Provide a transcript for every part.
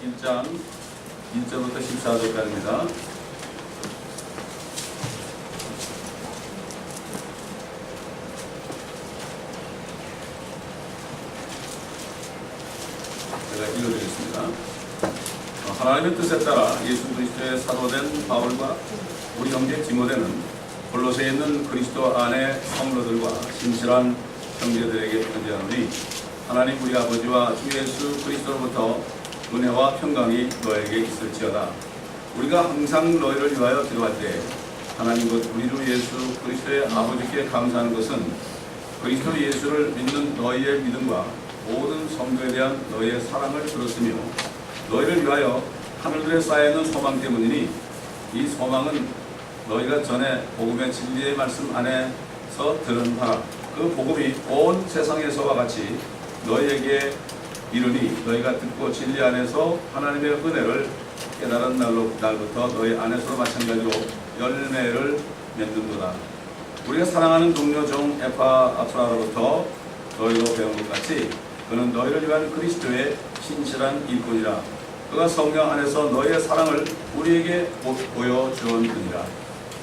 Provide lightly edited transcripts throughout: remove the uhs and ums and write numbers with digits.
1장 1절부터 14절까지입니다. 제가 읽어드리겠습니다. 하나님의 뜻에 따라 예수 그리스도의 사도된 바울과 우리 형제 디모데는 골로새에 있는 그리스도 안의 성도들과 신실한 형제들에게 편지하노니 하나님 우리 아버지와 주 예수 그리스도로부터 은혜와 평강이 너에게 있을지어다. 우리가 항상 너희를 위하여 기도할 때 하나님 곧 우리 주 예수 그리스도의 아버지께 감사하는 것은 그리스도 예수를 믿는 너희의 믿음과 모든 성도에 대한 너희의 사랑을 들었으며 너희를 위하여 하늘들에 쌓여있는 소망 때문이니 이 소망은 너희가 전에 복음의 진리의 말씀 안에서 들은 바라. 그 복음이 온 세상에서와 같이 너희에게 이르니 너희가 듣고 진리 안에서 하나님의 은혜를 깨달은 날부터 너희 안에서도 마찬가지로 열매를 맺는도다. 우리가 사랑하는 동료 종 에파프라로부터 너희로 배운 것 같이 그는 너희를 위한 그리스도의 신실한 일꾼이라. 그가 성령 안에서 너희의 사랑을 우리에게 보여주었느니라.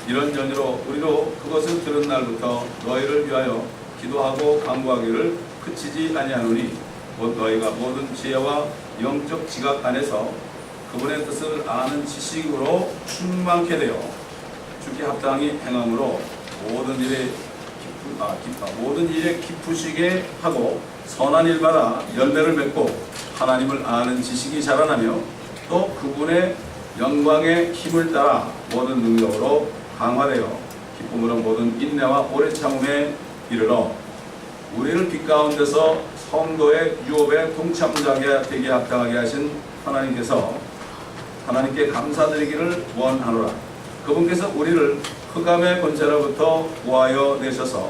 이런 전유로 우리로 그것을 들은 날부터 너희를 위하여 기도하고 간구하기를 그치지 아니하노니 곧 너희가 모든 지혜와 영적 지각 안에서 그분의 뜻을 아는 지식으로 충만케 되어 주께 합당히 행함으로 모든 일에 기쁘시게 하고 선한 일마다 열매를 맺고 하나님을 아는 지식이 자라나며 또 그분의 영광의 힘을 따라 모든 능력으로 강화되어 기쁨으로 모든 인내와 오래 참음에 이르러 우리를 빛 가운데서 성도의 유업에 동참자게 되게 합당하게 하신 하나님께 감사드리기를 원하노라. 그분께서 우리를 흑암의 권세로부터 구하여 내셔서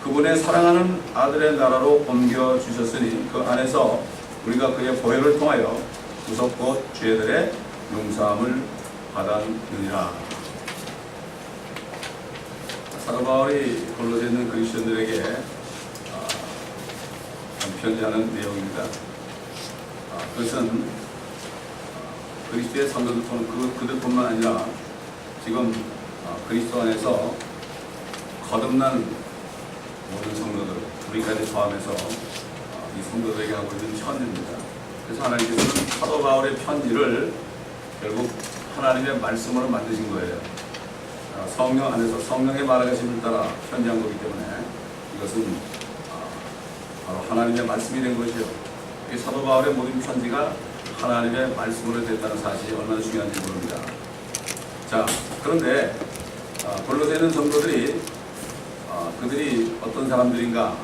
그분의 사랑하는 아들의 나라로 옮겨주셨으니 그 안에서 우리가 그의 보혈을 통하여 구속 죄들의 용서함을 받았느니라. 사도 바울이 골로새에 있는 그리스도인들에게 편지하는 내용입니다. 그것은 그리스도의 성도들 그들뿐만 아니라 지금 그리스도 안에서 거듭난 모든 성도들 우리까지 포함해서 이 성도들에게 하고 있는 편지입니다. 그래서 하나님께서는 사도 바울의 편지를 결국 하나님의 말씀으로 만드신 거예요. 성령 안에서 성령의 말하심을 따라 편지한 거기 때문에 이것은 바로 하나님의 말씀이 된 것이요. 이 사도 바울의 모든 편지가 하나님의 말씀으로 됐다는 사실이 얼마나 중요한지 모릅니다. 자, 그런데 골로새에 있는 성도들이 그들이 어떤 사람들인가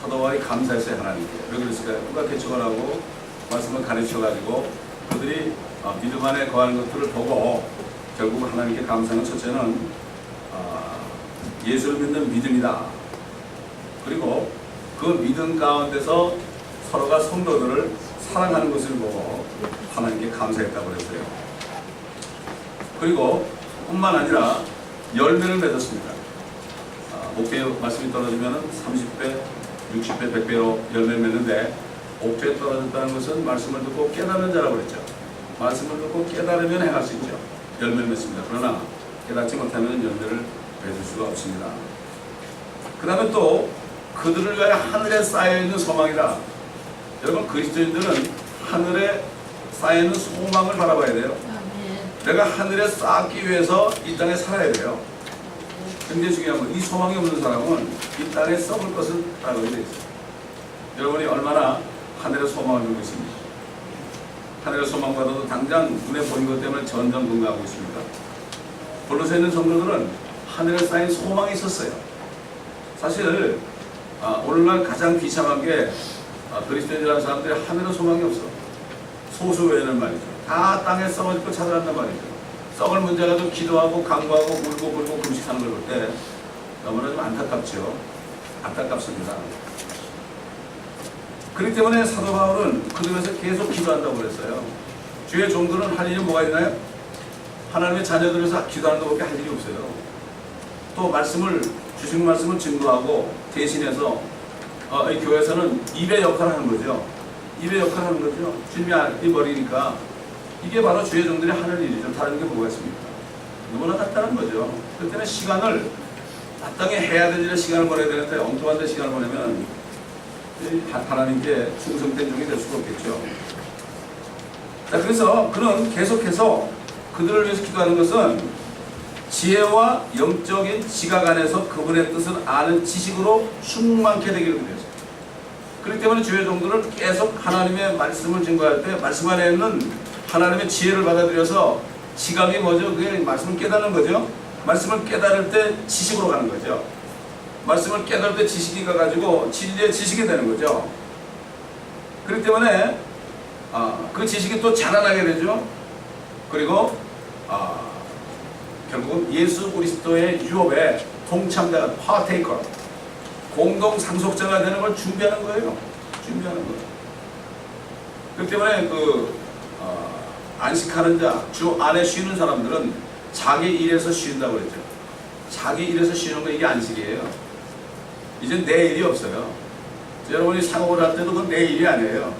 사도 바울이 감사했어요. 하나님께. 왜 그랬을까요? 누가 개척을 하고 말씀을 가르쳐가지고 그들이 믿음 안에 거하는 것들을 보고 결국 하나님께 감사하는 첫째는 예수를 믿는 믿음이다. 그리고 그 믿음 가운데서 서로가 성도들을 사랑하는 것을 보고 하나님께 감사했다고 그랬어요. 그리고 뿐만 아니라 열매를 맺었습니다. 목회 말씀이 떨어지면 30배, 60배, 100배로 열매를 맺는데 목회에 떨어졌다는 것은 말씀을 듣고 깨닫는 자라고 그랬죠. 말씀을 듣고 깨달으면 행할 수 있죠. 열매를 맺습니다. 그러나 깨닫지 못하면 열매를 맺을 수가 없습니다. 그 다음에 또 그들을 위하여 하늘에 쌓여있는 소망이라. 여러분 그리스도인들은 하늘에 쌓여있는 소망을 바라봐야 돼요. 내가 하늘에 쌓기 위해서 이 땅에 살아야 돼요. 굉장히 중요한 건 이 소망이 없는 사람은 이 땅에 썩을 것을 따르게 되어 있어요. 여러분이 얼마나 하늘에 소망을 두고 있습니까? 하늘의 소망보다도 당장 눈에 보이는 것 때문에 전전긍긍하고 있습니다. 골로새에 있는 성도들은 하늘에 쌓인 소망이 있었어요. 사실 오늘날 가장 비참한 게 그리스도인이라는 사람들이 하늘에 소망이 없어. 소수 외에는 말이죠. 다 땅에 썩을 거 찾아간단 말이죠. 썩을 문제 가지고 기도하고 간구하고 울고 불고 금식하는 걸 볼 때 너무나 좀 안타깝죠. 안타깝습니다. 그렇기 때문에 사도 바울은 그들에서 계속 기도한다고 그랬어요. 주의 종들은 할 일이 뭐가 있나요? 하나님의 자녀들에서 기도하는 것밖에 할 일이 없어요. 또 주신 말씀을 증거하고 대신해서 이 교회에서는 입의 역할을 하는 거죠. 입의 역할을 하는 거죠. 주님이 이 머리니까 이게 바로 주의 종들이 하는 일이죠. 다른 게 뭐가 있습니까? 누구나 같다는 거죠. 그때는 시간을 마땅히 해야 될 일에 시간을 보내야 되는데 엉뚱한 데 시간을 보내면 하나님께 충성된 종이 될 수가 없겠죠. 자, 그래서 그는 계속해서 그들을 위해서 기도하는 것은 지혜와 영적인 지각 안에서 그분의 뜻을 아는 지식으로 충만케 되기를 위해서. 그렇기 때문에 주의 종들은 계속 하나님의 말씀을 증거할 때 말씀 안에 있는 하나님의 지혜를 받아들여서 지각이 뭐죠? 그게 말씀을 깨닫는 거죠. 말씀을 깨달을 때 지식으로 가는 거죠. 말씀을 깨달을 때 지식이 가가지고 진리의 지식이 되는 거죠. 그렇기 때문에 그 지식이 또 자라나게 되죠. 그리고 결국은 예수 그리스도의 유업에 동참자가 파테이커, 공동 상속자가 되는 걸 준비하는 거예요. 준비하는 거예요. 그렇기 때문에 안식하는 자, 주 안에 쉬는 사람들은 자기 일에서 쉰다고 그랬죠. 자기 일에서 쉬는 거 이게 안식이에요. 이제 내 일이 없어요. 여러분이 상업을 할 때도 그건 내 일이 아니에요.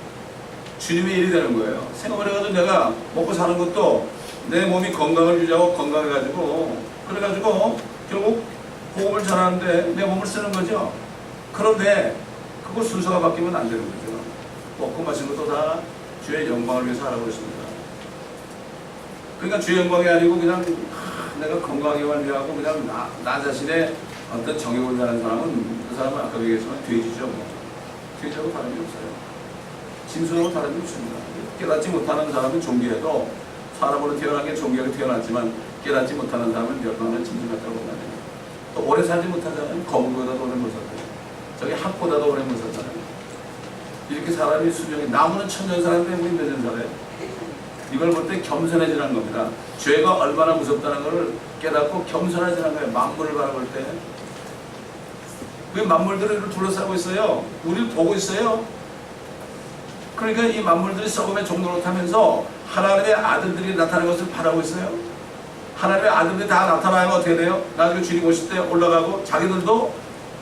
주님의 일이 되는 거예요. 생업을 해가지고 내가 먹고 사는 것도 내 몸이 건강을 유지하고 건강해가지고 그래가지고 결국 복음을 전하는데 내 몸을 쓰는 거죠. 그런데 그거 순서가 바뀌면 안 되는 거죠. 먹고 마시는 것도 다 주의 영광을 위해서 하라고 했습니다. 그러니까 주의 영광이 아니고 그냥 내가 건강하기만 위하고 그냥 나 자신의 어떤 정욕을 위하는 사람은 그 사람은 아까 얘기했지만 돼지죠. 뭐. 돼지하고 다름이 없어요. 짐승하고 다름이 없습니다. 깨닫지 못하는 사람은 존귀해도 사람으로 태어난 게 존귀하게 태어났지만 깨닫지 못하는 사람은 멸망하는 짐승 같다고 보면 또 오래 살지 못하잖아요. 거북보다도 오래 못 살잖아요. 저기 학보다도 오래 못 살잖아요. 이렇게 사람이 수명이 나무는 천년 사는데 우리 몇 년 살아요? 이걸 볼 때 겸손해지는 겁니다. 죄가 얼마나 무섭다는 것을 깨닫고 겸손해지는 거예요. 만물을 바라볼 때. 그 만물들을 둘러싸고 있어요. 우리를 보고 있어요. 그러니까 이 만물들이 썩음의 종로를 타면서 하나님의 아들들이 나타나는 것을 바라고 있어요. 하나님의 아들들이 다 나타나면 어떻게 돼요? 나중에 주님 오실 때 올라가고 자기들도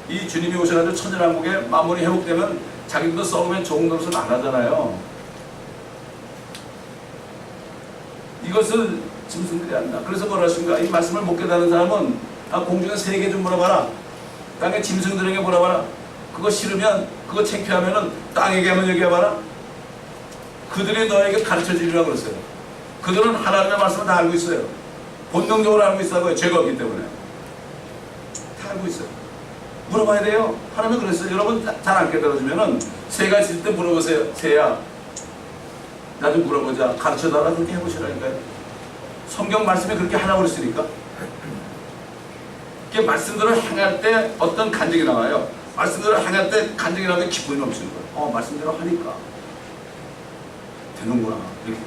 이 주님이 오셔가지고 천연왕국에 만물이 회복되면 자기들도 썩음의 종로릇을 안 하잖아요. 이것을 짐승들이 한다. 그래서 뭐라 하십니까? 이 말씀을 못 깨닫는 사람은 공중에 새에게 좀 물어봐라. 땅의 짐승들에게 물어봐라. 그거 싫으면 그거 창피하면은 땅에게 한번 얘기해봐라. 그들이 너에게 가르쳐주리라고 그랬어요. 그들은 하나님의 말씀을 다 알고 있어요. 본능적으로 알고 있어요. 죄가 없기 때문에 다 알고 있어요. 물어봐야 돼요. 하나님은 그랬어요. 여러분 잘 안 깨달아주면은 새가 짖을 때 물어보세요. 새야 나 좀 물어보자. 가르쳐달라. 그렇게 해보시라니까요. 성경 말씀에 그렇게 하라고 그랬으니까. 이게 말씀대로 행할 때 어떤 간증이 나와요. 말씀대로 행할 때 간증이 나오면 기쁨이 넘치는 거예요. 말씀대로 하니까 되는구나. 이렇게.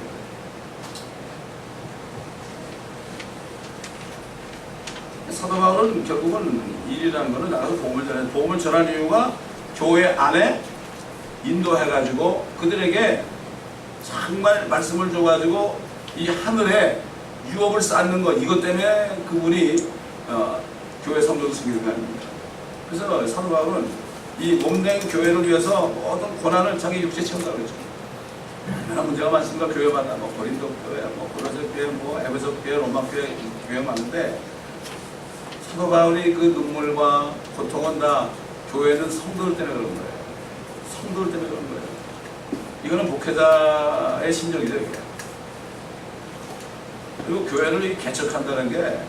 사도 바울은 결국은 일이라는 거는 나가서 복음을 전하는 이유가 교회 안에 인도해가지고 그들에게 정말 말씀을 줘가지고 이 하늘에 유업을 쌓는 것, 이것 때문에 그분이 교회 성도를 섬기는 거 아닙니까? 그래서 사도 바울은 이 몸된 교회를 위해서 모든 고난을 자기 육체에 채운다고 그랬죠. 얼마나 문제가 많습니까? 교회마다 고린도 교회, 고로새 교회, 에베소 교회, 로마 교회 많은데 사도 바울이 그 눈물과 고통은 다 교회는 성도들 때문에 그런 거예요. 성도들 때문에 그런 거예요. 이거는 목회자의 심정이죠. 이게. 그리고 교회를 개척한다는 게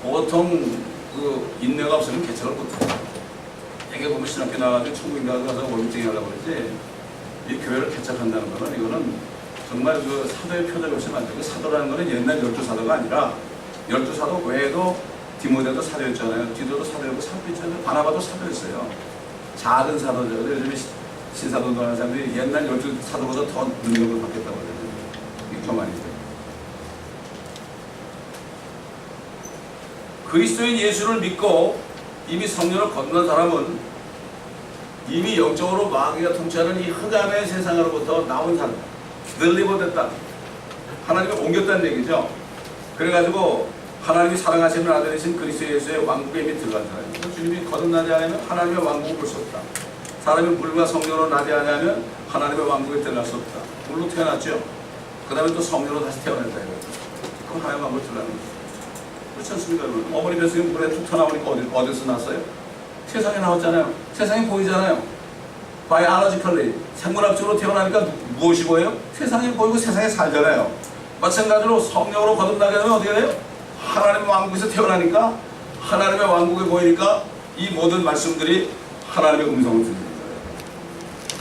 보통 그 인내가 없으면 개척을 못해요. 되게 보면 신학교 나가서 천국인가 가서 월급쟁이 하려고 그러지. 이 교회를 개척한다는 거는 이거는 정말 그 사도의 표적이 없으면 안 되고, 사도라는 거는 옛날 12사도가 아니라 12사도 외에도 디모데도 사도였잖아요. 디도도 사도였고 사도 있잖아요. 바나바도 사도였어요. 작은 사도죠. 요즘에 신사도도 하는 사람들이 옛날 12사도보다 더 능력을 받겠다고 하잖아요. 이게 교만이죠. 그리스도인 예수를 믿고 이미 성령을 건넌 사람은 이미 영적으로 마귀가 통치하는 이 흑암의 세상으로부터 나온 사람, 딜리버 됐다. 하나님이 옮겼다는 얘기죠. 그래가지고 하나님이 사랑하시는 아들이신 그리스도 예수의 왕국에 이미 들어간 사람이에요. 주님이 거듭나지 않으면 하나님의 왕국을 볼 수 없다. 사람이 물과 성령으로 나지 않으면 하나님의 왕국에 들어갈 수 없다. 물로 태어났죠. 그 다음에 또 성령으로 다시 태어난다 이거죠. 그럼 하나님 왕국을 들어가는 거죠. 그렇지 않습니까? 여러분? 어머니 뱃속에 물에 툭 튀어나오니까 어디서 났어요? 세상에 나왔잖아요. 세상에 보이잖아요. 바이올로지컬리 생물학적으로 태어나니까 무엇이 보여요? 세상에 보이고 세상에 살잖아요. 마찬가지로 성령으로 거듭나게 되면 어떻게 돼요? 하나님의 왕국에서 태어나니까 하나님의 왕국에 보이니까 이 모든 말씀들이 하나님의 음성을 듣는 거예요.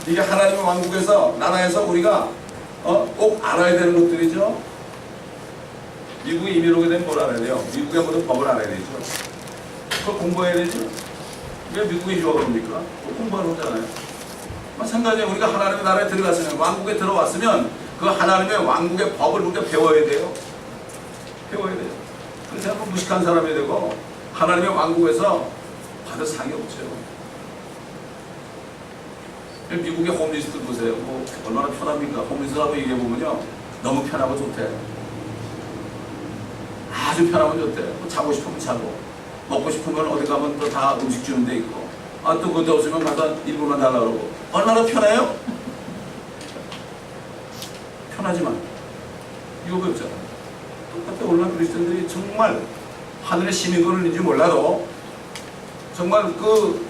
이게 하나님의 왕국에서 나라에서 우리가 꼭 알아야 되는 것들이죠. 미국에 이민 오게 되면 뭘 알아야 돼요? 미국의 모든 법을 알아야 되죠. 그걸 공부해야 되죠. 왜 미국에 유학을 옵니까? 공부하러 오잖아요. 마찬가지로 우리가 하나님의 나라에 들어갔으면, 왕국에 들어왔으면 그 하나님의 왕국의 법을 우리가 배워야 돼요. 배워야 돼요. 그래서 무식한 사람이 되고 하나님의 왕국에서 받을 상이 없죠. 미국의 홈리스트 보세요. 뭐 얼마나 편합니까? 홈리스트라고 얘기해보면요, 너무 편하고 좋대. 아주 편하면 좋대. 뭐 자고 싶으면 자고, 먹고 싶으면 어디 가면 또 다 음식 주는 데 있고, 또 그것도 없으면 가서 1분만 달라고 그러고. 얼마나 편해요? 편하지만 유혹이 없잖아. 똑같아. 오늘날 그리스도인들이 정말 하늘의 시민권인지 몰라도 정말 그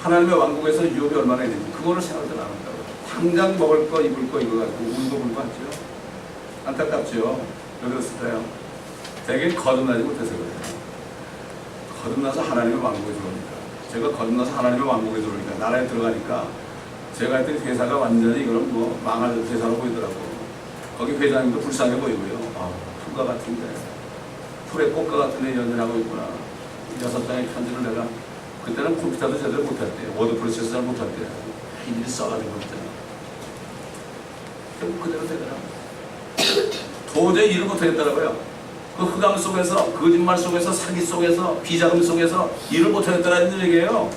하나님의 왕국에서 유혹이 얼마나 있는지 그거를 생각도 안 한다고. 당장 먹을 거 입을 거 이거 가지고 울고 불고 하죠. 안타깝죠. 왜 그랬을까요? 되게 거듭나지 못해서 그래요. 거듭나서 하나님의 왕국에 들어오니까, 제가 거듭나서 하나님의 왕국에 들어오니까, 나라에 들어가니까 제가 했던 회사가 완전히 이거는 뭐 망할 회사로 보이더라고. 거기 회장님도 불쌍해 보이고요. 풀과 같은데, 풀의 꽃과 같은 데 연연하고 있구나. 6장의 편지를 내가, 그때는 컴퓨터도 제대로 못했대요. 워드 프로세서를 못했대요. 일일이 써가지고 있잖아. 결국 그대로 되더라. 도저히 일을 못하겠더라고요. 그 흑암 속에서, 거짓말 속에서, 사기 속에서, 비자금 속에서 일을 못하겠다라는 얘기예요.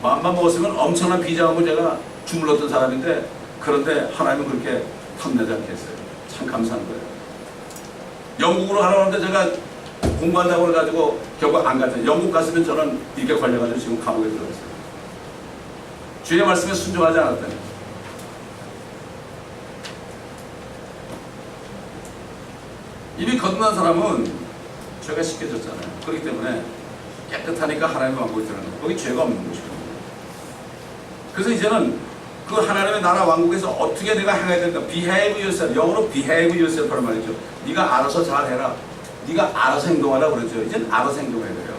마음만 먹었으면 엄청난 비자금을 제가 주물렀던 사람인데, 그런데 하나님은 그렇게 탐내지 않겠어요. 참 감사한 거예요. 영국으로 가라고 하는데 제가 공부한다고 해가지고 결국 안 갔어요. 영국 갔으면 저는 이렇게 걸려가지고 지금 감옥에 들어갔어요. 주의 말씀에 순종하지 않았다니. 이미 거듭난 사람은 죄가 씻겨졌잖아요. 그렇기 때문에 깨끗하니까 하나님의 왕국에 들어가는 거예요. 거기 죄가 없는 곳이거든요. 그래서 이제는 그 하나님의 나라 왕국에서 어떻게 내가 행해야 될까? behave yourself. 영어로 behave yourself라는 말이죠. 네가 알아서 잘해라. 네가 알아서 행동하라 그러죠. 이제는 알아서 행동해야 돼요.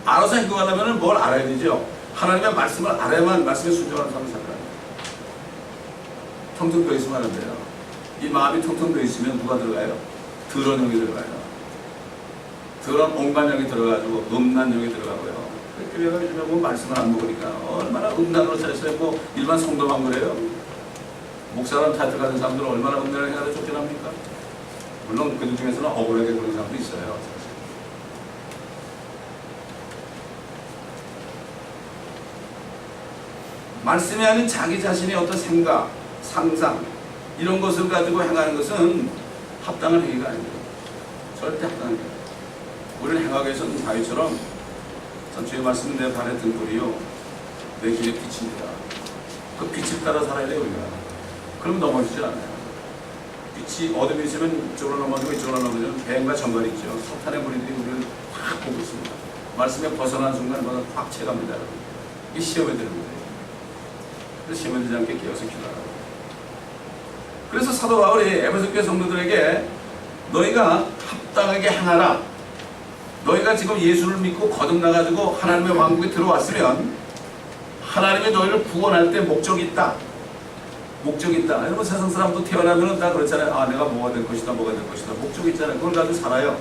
알아서 행동하려면 뭘 알아야 되죠? 하나님의 말씀을 알아야만 말씀에 순종하는 사람을 살 거예요. 텅텅 비어 있으면 안 돼요. 이 마음이 텅텅 비어 있으면 누가 들어가요? 더러운 영이 들어가요. 더러운 온갖 영이 들어가지고 음란 영이 들어가고요. 교회가 요즘에 뭐 말씀을 안 먹으니까 얼마나 음란으로 차있어요. 뭐 일반 성도만 그래요. 목사람 타이틀 가진 사람들은 얼마나 음란을 해야 쫓겨납니까? 물론 그들 중에서는 억울하게 그런 사람도 있어요. 말씀이 아닌 자기 자신의 어떤 생각, 상상 이런 것을 가지고 행하는 것은 합당한 행위가 아닙니다. 절대 합당한 행위가 아닙니다. 우리는 행하기 위해서는 다윗처럼 주의 말씀은 내 발의 등불이요 내 길의 빛입니다. 그 빛을 따라 살아야 돼요. 우리가. 그러면 넘어지지 않아요. 빛이 어둠이 있으면 이쪽으로 넘어지고 이쪽으로 넘어지면 뱀과 정갈이 있죠. 석탄의 무리들이 우리를 확 보고 있습니다. 말씀에 벗어난 순간 확 채갑니다. 이게 시험에 드는 거예요. 그래서 시험에 들지 않게 깨어서 기도하라고. 그래서 사도 바울이 에베소 교회 성도들에게 너희가 합당하게 행하라. 너희가 지금 예수를 믿고 거듭나가지고 하나님의 왕국에 들어왔으면 하나님이 너희를 구원할 때 목적이 있다. 목적이 있다. 여러분 세상 사람도 태어나면 다 그렇잖아요. 내가 뭐가 될 것이다, 뭐가 될 것이다. 목적이 있잖아요. 그걸 가지고 살아요.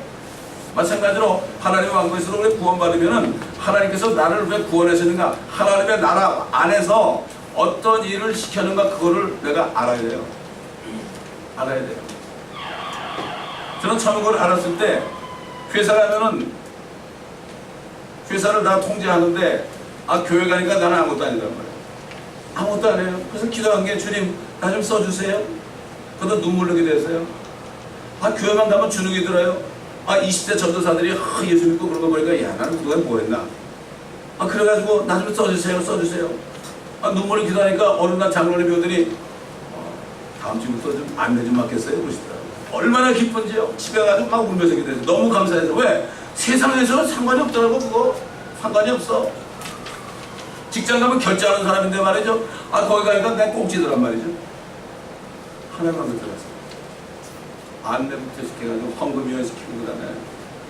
마찬가지로 하나님의 왕국에서 우리 구원받으면 하나님께서 나를 왜 구원하시는가? 하나님의 나라 안에서 어떤 일을 시켰는가? 그거를 내가 알아야 돼요. 알아야 돼요. 저는 처음 그걸 알았을 때 회사 가면은 회사를 다 통제하는데 교회 가니까 나는 아무것도 아니란 말이에요. 아무것도 안 해요. 그래서 기도한 게 주님 나 좀 써주세요. 그러다 눈물 나게 됐어요. 교회만 가면 주눅이 들어요. 20대 전도사들이 예수 믿고 그런 거 보니까 야 나는 그동안 뭐 했나. 그래가지고 나 좀 써주세요. 써주세요. 눈물을 기도하니까 어느 날 장로님이 오더니 다음 주부터 좀 안내 좀 맡겠어요 그러시더라고요. 얼마나 기쁜지요. 집에 가서 막 울면서 기도해서 너무 감사해서. 왜? 세상에서 상관이 없더라고. 그거 상관이 없어. 직장 가면 결제하는 사람인데 말이죠. 거기 가니까 내 꼭지더란 말이죠. 하나님만 들어갔어. 안내부터 시켜가지고 헌금위원 시키고 그다음에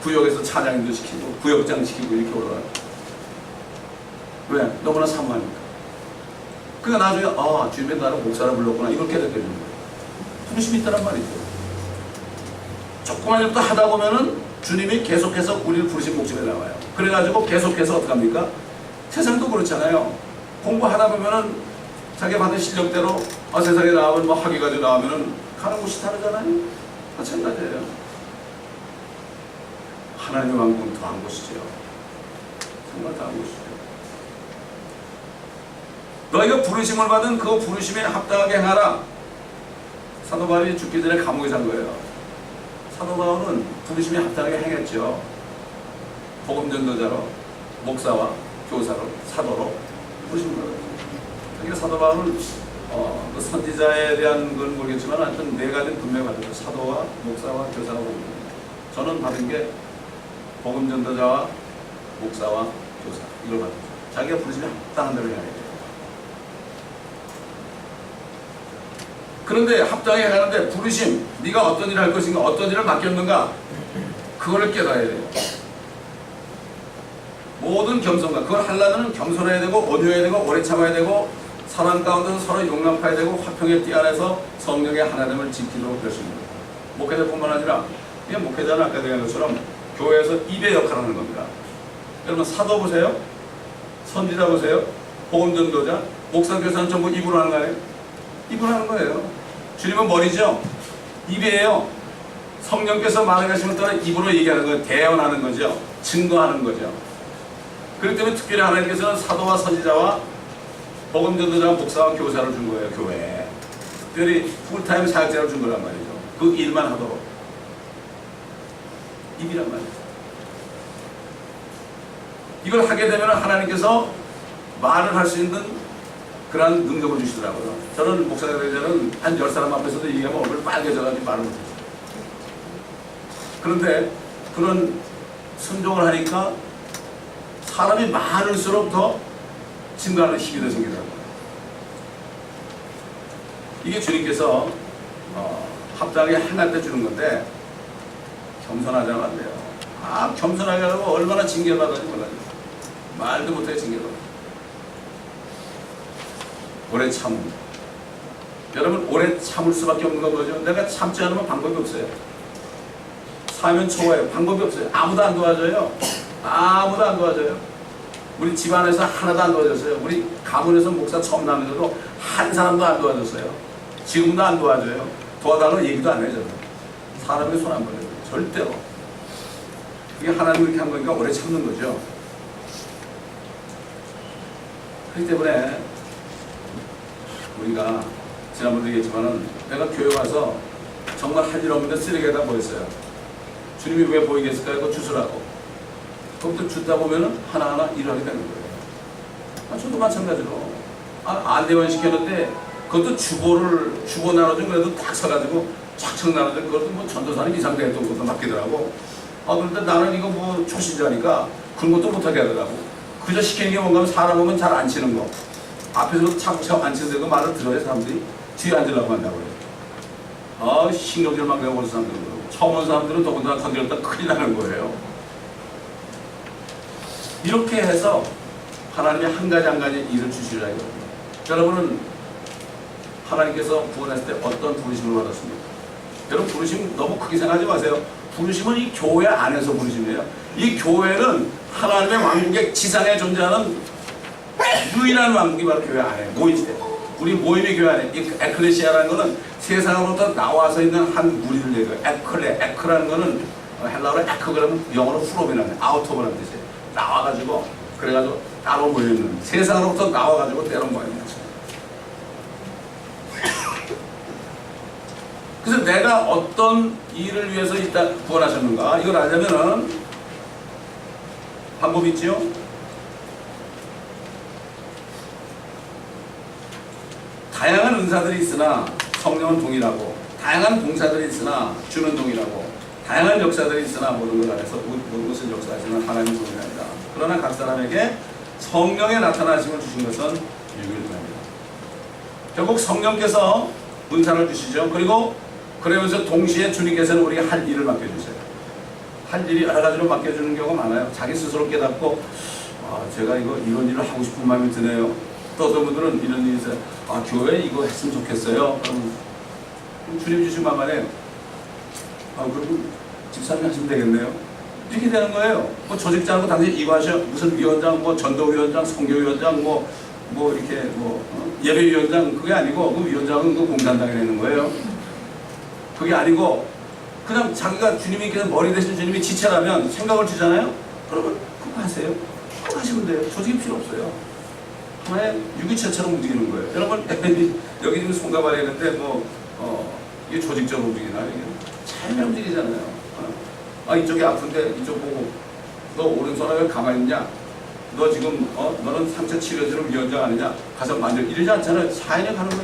구역에서 차장님도 시키고 구역장 시키고 이렇게 올라가요. 왜? 너무나 사모하니까. 그러니까 나중에 주님이 나를 목사를 불렀구나 이걸 깨닫게 되는 거예요. 부르심이 있다란 말이죠. 조그만 일도 하다 보면은 주님이 계속해서 우리를 부르신 목적에 나와요. 그래가지고 계속해서 어떻게 합니까? 세상도 그렇잖아요. 공부하다 보면은 자기가 받은 실력대로 세상에 나오면 뭐 학위 가지고 나오면은 가는 곳이 다르잖아요. 마찬가지예요. 하나님의 왕국은 더한 곳이죠. 정말 더한 곳이죠. 너희가 부르심을 받은 그 부르심에 합당하게 행하라. 사도 바울이 죽기 전에 감옥에 산 거예요. 사도 바울은 부르심에 합당하게 행했죠. 복음 전도자로, 목사와 교사로, 사도로 부르심을 받았죠. 그러니까 사도 바울은 그 선지자에 대한 건 모르겠지만 하여튼 네 가지는 분명히 받았죠. 사도와 목사와 교사가 복음. 저는 받은 게 복음 전도자와 목사와 교사 이걸 받았죠. 자기가 부르심에 합당한 대로 해야 돼요. 그런데 합당히 하는데 부르심, 네가 어떤 일을 할 것인가, 어떤 일을 맡겼는가, 그거를 깨달아야 돼요. 모든 겸손과 그걸 하려면 겸손해야 되고 온유해야 되고 오래 참아야 되고 사람 가운데서 서로 용납해야 되고 화평에 띠안에서 성령의 하나됨을 지키도록 하십니다. 목회자뿐만 아니라 그냥 목회자는 아까 얘기한 것처럼 교회에서 입의 역할을 하는 겁니다. 여러분 사도 보세요, 선지자 보세요, 복음 전도자, 목사, 교사는 전부 입으로 하는 거예요. 입으로 하는 거예요. 주님은 머리죠. 입이에요. 성령께서 말하시면 따라 입으로 얘기하는 거예요. 대언하는 거죠. 증거하는 거죠. 그렇기 때문에 특별히 하나님께서는 사도와 선지자와 복음 전도자와 목사와 교사를 준 거예요. 교회에. 특별히 풀타임 사역자를 준 거란 말이죠. 그 일만 하도록. 입이란 말이죠. 이걸 하게 되면 하나님께서 말을 할 수 있는 그런 능력을 주시더라고요. 저는 목사가 되기 전에는 한 10사람 앞에서도 얘기하면 얼굴 빨개져가지고 말을 못했어요. 그런데 그런 순종을 하니까 사람이 많을수록 더 증거하는 힘이 더 생기더라고요. 이게 주님께서 합당하게 행할 때 주는 건데 겸손하자면 안 돼요. 겸손하게 하고 얼마나 징계받았는지 몰라요. 말도 못해 징계받아요. 오래 참음. 여러분 오래 참을 수밖에 없는 건 뭐죠? 내가 참지 않으면 방법이 없어요. 사면 초과해요. 방법이 없어요. 아무도 안 도와줘요. 아무도 안 도와줘요. 우리 집안에서 하나도 안 도와줬어요. 우리 가문에서 목사 처음 나면서도 한 사람도 안 도와줬어요. 지금도 안 도와줘요. 도와달라고 얘기도 안 해요. 사람이 손 안 벌려요. 절대로. 이게 하나님이 이렇게 한 거니까 오래 참는 거죠. 그렇기 때문에 우리가 지난번도 얘기했지만은 내가 교회 가서 정말 할 일 없는데 쓰레기에다 보였어요. 주님이 왜 보이겠을까? 이거 주스라고. 그것도 주다 보면은 하나하나 일을 하게 되는 거예요. 저도 마찬가지로 안대원 시켰는데 그것도 주보 나눠준 그래도 딱 사가지고 착착 나눠준 그것도 뭐 전도사님 이상대 했던 것도 맡기더라고. 그런데 나는 이거 뭐 초신자니까 그런 것도 못하게 하더라고. 그저 시키는 게 뭔가 하면 사람 오면 잘 안 치는 거. 앞에서 차곡차곡 앉히는데 그 말을 들어야 사람들이 뒤에 앉으려고 한다고 해요. 신경질 막 내고 온 사람들은 그러고 처음 온 사람들은 더군다나 건드렸다 큰일 나는 거예요. 이렇게 해서 하나님이 한 가지 한 가지 일을 주시리라 이거든요. 여러분은 하나님께서 구원했을 때 어떤 부르심을 받았습니까? 여러분 부르심 너무 크게 생각하지 마세요. 부르심은 이 교회 안에서 부르심이에요. 이 교회는 하나님의 왕국의 지상에 존재하는 유일한 왕국이 바로 교회 안에 모일 때 우리 모임의 교회 안에 이 에클레시아라는 것은 세상으로부터 나와서 있는 한 무리를 얘기해요. 에크라는 것은 헬라어로 에크 그러면 영어로 프롬이라는 아우터브라는 뜻이에요. 나와가지고 그래가지고 따로 모여있는 세상으로부터 나와가지고 때로 모이는 거죠. 그래서 내가 어떤 일을 위해서 일단 구원하셨는가 이걸 알려면은 방법이 있지요. 다양한 은사들이 있으나 성령은 동일하고 다양한 봉사들이 있으나 주는 동일하고 다양한 역사들이 있으나 모든 것 안에서 모든 것을 역사하시는 하나님은 동일합니다. 그러나 각 사람에게 성령의 나타나심을 주신 것은 유일합니다. 결국 성령께서 은사를 주시죠. 그리고 그러면서 동시에 주님께서는 우리가 할 일을 맡겨주세요. 할 일이 여러 가지로 맡겨주는 경우가 많아요. 자기 스스로 깨닫고 제가 이런 일을 하고 싶은 마음이 드네요. 또 어떤 분들은 이런 일이 있어요. 교회에 이거 했으면 좋겠어요. 그럼 주님 주신 마음에 그럼 집사님 하시면 되겠네요. 이렇게 되는 거예요. 뭐 조직자하고 당신 이거 하셔. 무슨 위원장, 뭐 전도위원장, 선교위원장, 뭐 이렇게 예배위원장, 그게 아니고 그 위원장은 그 공산당에 내는 거예요. 그게 아니고 그냥 자기가 주님이 그냥 머리 대신 주님이 지체라면 생각을 주잖아요. 그러면 그거 하세요. 그거 하시면 돼요. 조직이 필요 없어요. 하나의 유기체처럼 움직이는 거예요. 여러분 여기 지금 손가 발이 했는데 이게 조직적으로 움직이나 이게 잘 움직이잖아요. 이쪽이 아픈데 이쪽 보고 너 오른손에 왜 가만히 있냐? 너 지금 너는 상처 치료제로 위원장 아니냐? 가서 만져 이러지 않잖아요. 사인에 가는 거죠.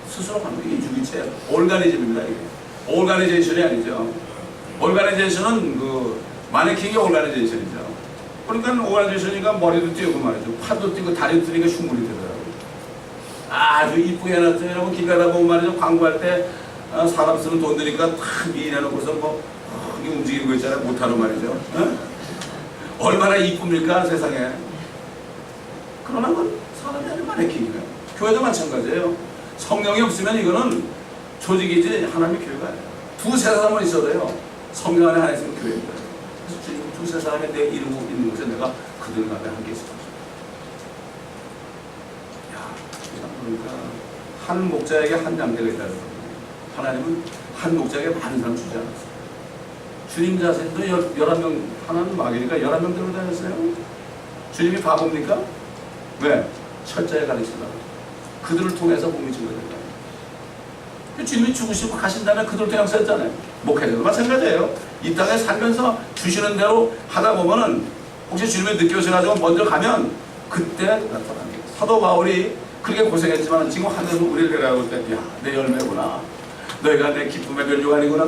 스스로 가는 거 이게 유기체 오르가니즘입니다. 이게 오르가니제이션이 아니죠. 오르가니제이션은 그 마네킹이 오르가니제이션이죠. 그러니까 오르가니제이션이니까 머리도 띄우고 말이죠. 팔도 띄고 다리도 띄니까 흉물이 되더라고요. 아주 이쁘게 해놨더니 여러분 길 가다 보면 말이죠. 광고할 때 사람 쓰는 돈 드니까 탁 미인해놓고서 이게 움직이는 거 있잖아요. 못하는 말이죠. 얼마나 이쁩니까 세상에. 그러나 그건 사람이 아니라 마네킹이에요. 교회도 마찬가지예요. 성령이 없으면 이거는 조직이지 하나님의 교회가 아니에요. 두세 사람은 있어도요. 성령 안에 하나 있으면 교회입니다. 그래서 지금 두세 사람의 내 이루고 있는 곳에 내가 그들 가운데 함께 있을 것입니다. 그러니까 한 목자에게 한 양대가 있다는 겁니다. 하나님은 한 목자에게 많은 사람 주지 않았어요. 주님 자신도 11명, 하나는 마귀니까 11명 들고 다녔어요. 주님이 바보입니까? 왜? 철저히 가르치려고. 그들을 통해서 복음이 증거된다. 주님이 죽으시고 가신 다음에 그들을 그냥 썼잖아요. 목회자도 마찬가지예요. 이 땅에 살면서 주시는 대로 하다 보면은 혹시 주님이 늦게 오셔가지고 먼저 가면 그때 나타납니다. 사도 바울이 그렇게 고생했지만 지금 하늘에서 우리를 데려가고 있을 때, 야, 내 열매구나. 너희가 내 기쁨의 멸류관이구나.